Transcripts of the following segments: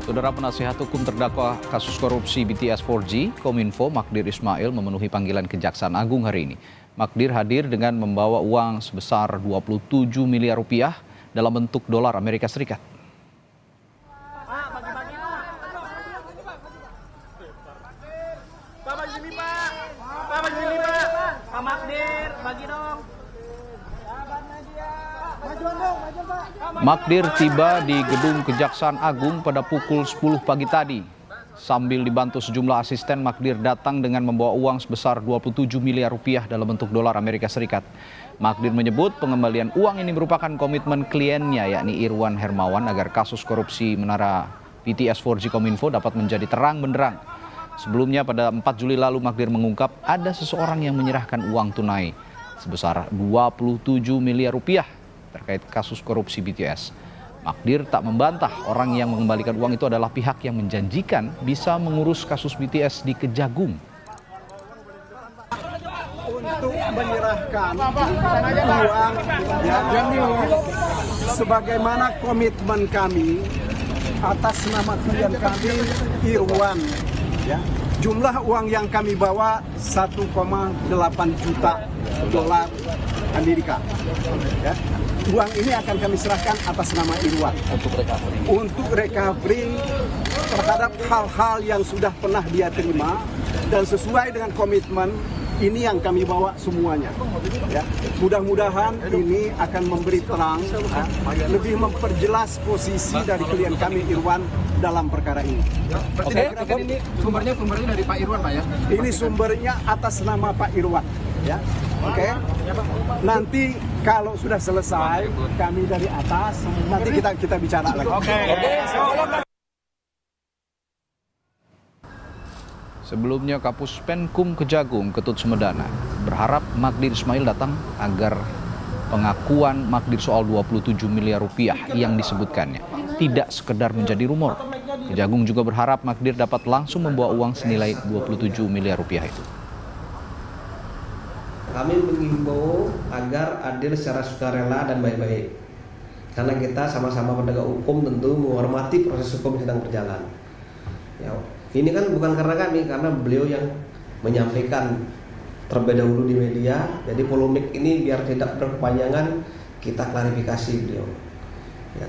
Saudara penasihat hukum terdakwa kasus korupsi BTS 4G, Kominfo Magdir Ismail memenuhi panggilan Kejaksaan Agung hari ini. Magdir hadir dengan membawa uang sebesar 27 miliar rupiah dalam bentuk dolar Amerika Serikat. Pak Magdir, bagi dong. Magdir tiba di gedung Kejaksaan Agung pada pukul 10 pagi tadi. Sambil dibantu sejumlah asisten, Magdir datang dengan membawa uang sebesar 27 miliar rupiah dalam bentuk dolar Amerika Serikat. Magdir menyebut pengembalian uang ini merupakan komitmen kliennya, yakni Irwan Hermawan, agar kasus korupsi menara BTS 4G Kominfo dapat menjadi terang benderang. Sebelumnya pada 4 Juli lalu Magdir mengungkap ada seseorang yang menyerahkan uang tunai sebesar 27 miliar rupiah terkait kasus korupsi BTS. Magdir tak membantah orang yang mengembalikan uang itu adalah pihak yang menjanjikan bisa mengurus kasus BTS di Kejagung. Untuk menyerahkan uang sebagaimana komitmen kami atas nama klien kami Irwan. Jumlah uang yang kami bawa 1,8 juta dolar Amerika. Uang ini akan kami serahkan atas nama Irwan untuk recovery terhadap hal-hal yang sudah pernah dia terima dan sesuai dengan komitmen ini yang kami bawa semuanya. Mudah-mudahan ini akan memberi terang, lebih memperjelas posisi dari klien kami Irwan dalam perkara ini. Oke. Ini sumbernya dari Pak Irwan, Pak ya? Ini sumbernya atas nama Pak Irwan. Oke. Nanti kalau sudah selesai kami dari atas, nanti kita bicara lagi. Oke. Sebelumnya Kapus Penkum Kejagung Ketut Sumedana berharap Magdir Ismail datang agar pengakuan Magdir soal 27 miliar rupiah yang disebutkannya tidak sekedar menjadi rumor. Kejagung juga berharap Magdir dapat langsung membawa uang senilai 27 miliar rupiah itu. Kami mengimbau agar adil secara sukarela dan baik-baik. Karena kita sama-sama penegak hukum tentu menghormati proses hukum yang sedang berjalan. Ini kan bukan karena kami, karena beliau yang menyampaikan terlebih dahulu di media. Jadi polemik ini biar tidak berkepanjangan, kita klarifikasi beliau.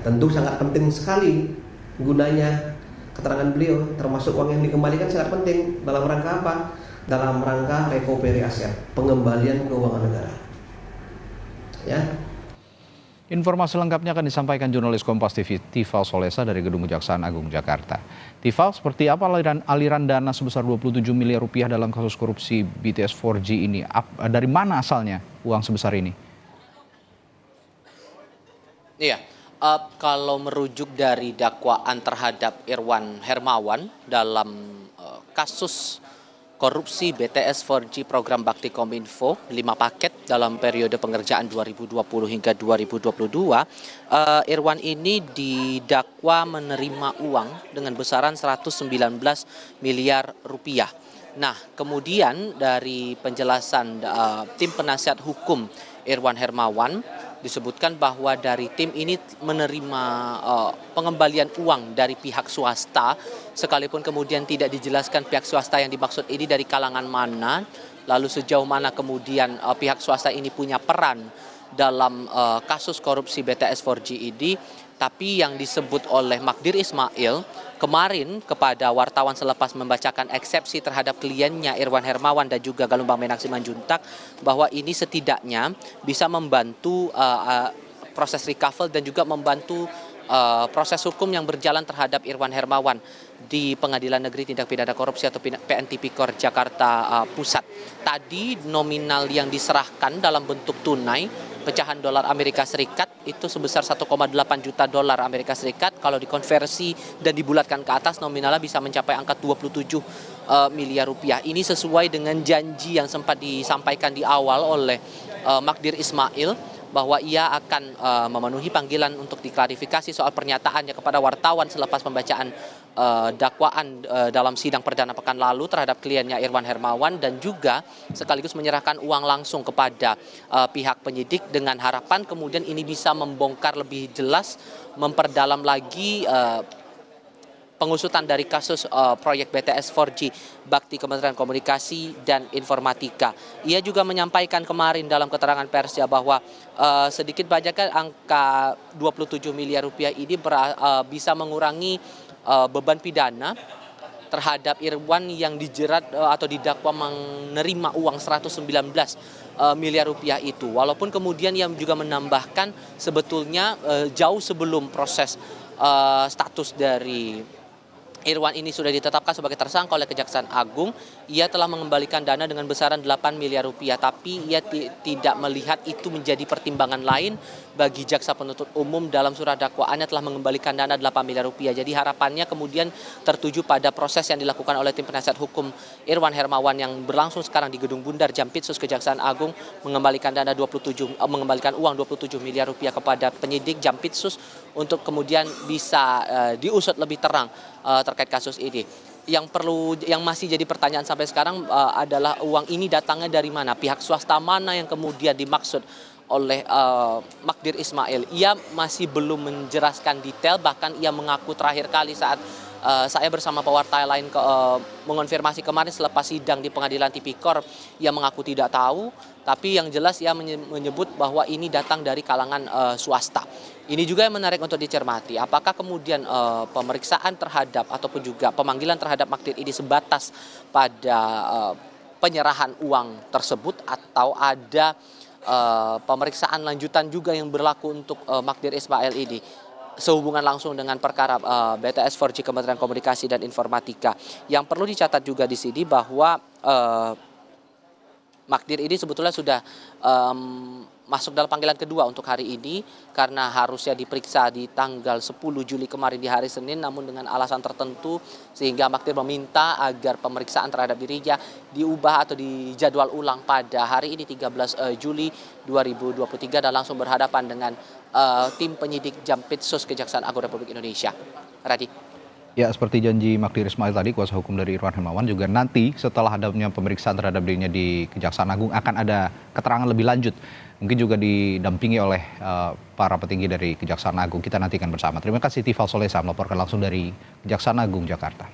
Tentu sangat penting sekali gunanya keterangan beliau, termasuk uang yang dikembalikan sangat penting. Dalam rangka apa? Dalam rangka recovery aset, pengembalian keuangan negara. Informasi lengkapnya akan disampaikan jurnalis Kompas TV Tifal Solesa dari Gedung Kejaksaan Agung Jakarta. Tifal, seperti apa aliran dana sebesar 27 miliar rupiah dalam kasus korupsi BTS 4G ini? Dari mana asalnya uang sebesar ini? Iya, kalau merujuk dari dakwaan terhadap Irwan Hermawan dalam kasus korupsi BTS 4G program Bakti Kominfo 5 paket dalam periode pengerjaan 2020 hingga 2022, Irwan ini didakwa menerima uang dengan besaran 119 miliar rupiah. Nah, kemudian dari penjelasan tim penasihat hukum Irwan Hermawan disebutkan bahwa dari tim ini menerima pengembalian uang dari pihak swasta, sekalipun kemudian tidak dijelaskan pihak swasta yang dimaksud ini dari kalangan mana, lalu sejauh mana kemudian pihak swasta ini punya peran dalam kasus korupsi BTS 4G ini. Tapi yang disebut oleh Magdir Ismail kemarin kepada wartawan selepas membacakan eksepsi terhadap kliennya Irwan Hermawan dan juga Galumbang Menak Simanjuntak, bahwa ini setidaknya bisa membantu proses recovery dan juga membantu proses hukum yang berjalan terhadap Irwan Hermawan di Pengadilan Negeri Tindak Pidana Korupsi atau PN Tipikor Jakarta Pusat. Tadi nominal yang diserahkan dalam bentuk tunai pecahan dolar Amerika Serikat itu sebesar 1,8 juta dolar Amerika Serikat. Kalau dikonversi dan dibulatkan ke atas, nominalnya bisa mencapai angka 27 miliar rupiah. Ini sesuai dengan janji yang sempat disampaikan di awal oleh Magdir Ismail, bahwa ia akan memenuhi panggilan untuk diklarifikasi soal pernyataannya kepada wartawan selepas pembacaan dakwaan dalam sidang perdana pekan lalu terhadap kliennya Irwan Hermawan, dan juga sekaligus menyerahkan uang langsung kepada pihak penyidik dengan harapan kemudian ini bisa membongkar lebih jelas, memperdalam lagi pengusutan dari kasus proyek BTS 4G bakti Kementerian Komunikasi dan Informatika. Ia juga menyampaikan kemarin dalam keterangan persnya bahwa sedikit banyaknya angka 27 miliar rupiah ini bisa mengurangi beban pidana terhadap Irwan yang dijerat atau didakwa menerima uang 119 miliar rupiah itu. Walaupun kemudian ia juga menambahkan sebetulnya jauh sebelum proses status dari Irwan ini sudah ditetapkan sebagai tersangka oleh Kejaksaan Agung, ia telah mengembalikan dana dengan besaran 8 miliar rupiah, tapi ia tidak melihat itu menjadi pertimbangan lain bagi jaksa penuntut umum dalam surat dakwaannya telah mengembalikan dana 8 miliar rupiah. Jadi harapannya kemudian tertuju pada proses yang dilakukan oleh tim penasihat hukum Irwan Hermawan yang berlangsung sekarang di Gedung Bundar Jampitsus Kejaksaan Agung, mengembalikan mengembalikan uang 27 miliar rupiah kepada penyidik Jampitsus untuk kemudian bisa diusut lebih terang terkait kasus ini. Yang masih jadi pertanyaan sampai sekarang adalah uang ini datangnya dari mana? Pihak swasta mana yang kemudian dimaksud oleh Magdir Ismail? Ia masih belum menjelaskan detail, bahkan ia mengaku terakhir kali saat saya bersama pewarta lain mengonfirmasi kemarin selepas sidang di Pengadilan Tipikor, ia mengaku tidak tahu, tapi yang jelas ia menyebut bahwa ini datang dari kalangan swasta. Ini juga yang menarik untuk dicermati, apakah kemudian pemeriksaan terhadap ataupun juga pemanggilan terhadap Magdir ini sebatas pada penyerahan uang tersebut atau ada pemeriksaan lanjutan juga yang berlaku untuk Magdir Ismail ini sehubungan langsung dengan perkara BTS 4G Kementerian Komunikasi dan Informatika. Yang perlu dicatat juga di sini bahwa Magdir ini sebetulnya sudah masuk dalam panggilan kedua untuk hari ini karena harusnya diperiksa di tanggal 10 Juli kemarin di hari Senin, namun dengan alasan tertentu sehingga Magdir meminta agar pemeriksaan terhadap dirinya diubah atau dijadwal ulang pada hari ini 13 Juli 2023 dan langsung berhadapan dengan tim penyidik Jampitsus Kejaksaan Agung Republik Indonesia. Radhi. Ya, seperti janji Magdir Ismail tadi, kuasa hukum dari Irwan Hermawan, juga nanti setelah adanya pemeriksaan terhadap dirinya di Kejaksaan Agung akan ada keterangan lebih lanjut. Mungkin juga didampingi oleh para petinggi dari Kejaksaan Agung. Kita nantikan bersama. Terima kasih Tifal Solesa melaporkan langsung dari Kejaksaan Agung Jakarta.